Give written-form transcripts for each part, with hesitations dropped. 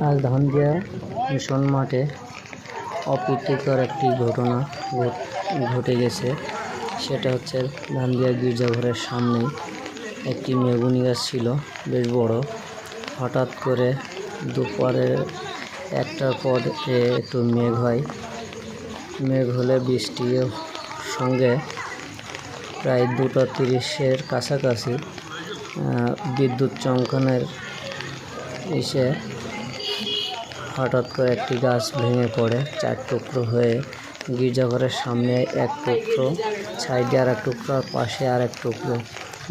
আজ ধানদিয়া মিশন মাঠে অপ্রীতিকর একটি ঘটনা ঘটে গেছে। সেটা হচ্ছে ধানদিয়া গির্জাঘরের সামনেই একটি মেগুনি গাছ ছিল, বেশ বড়। হঠাৎ করে দুপুরে 1টার পর একটু মেঘ হয়। মেঘ হলে বৃষ্টির সঙ্গে প্রায় 2:30-এর কাছাকাছি বিদ্যুৎ চমকানোর এসে হঠাৎ করে একটি গাছ ভেঙে পড়ে 4 টুকরো হয়ে গির্জাঘরের সামনে 1 টুকরো, সাইডে আর 1 টুকরো, আর পাশে আর 1 টুকরো।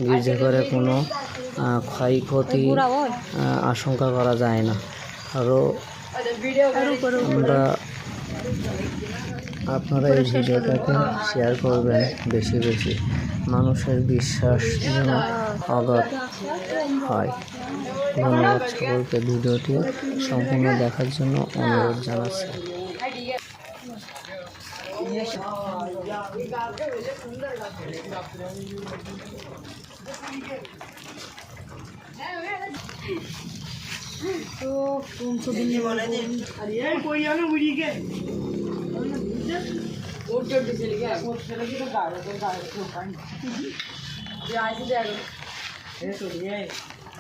গির্জাঘরে কোনো ক্ষয়ক্ষতির আশঙ্কা করা যায় না। আরও আপনারা এই ভিডিওটাকে শেয়ার করবেন বেশি বেশি, মানুষের বিশ্বাস যেন অগাধ হয়। ধন্যবাদ সকলকে ভিডিওটি সম্পূর্ণ দেখার জন্য অনুরোধ জানাচ্ছি। तो कौन सा दिन वाले दिन अरे कोई आना मुझे के और जब चल गया वो चला गया तो गाड़ी तो पानी ये आज जाएगा ये तो ये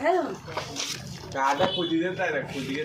है काटा खुद ही देता है खुद ही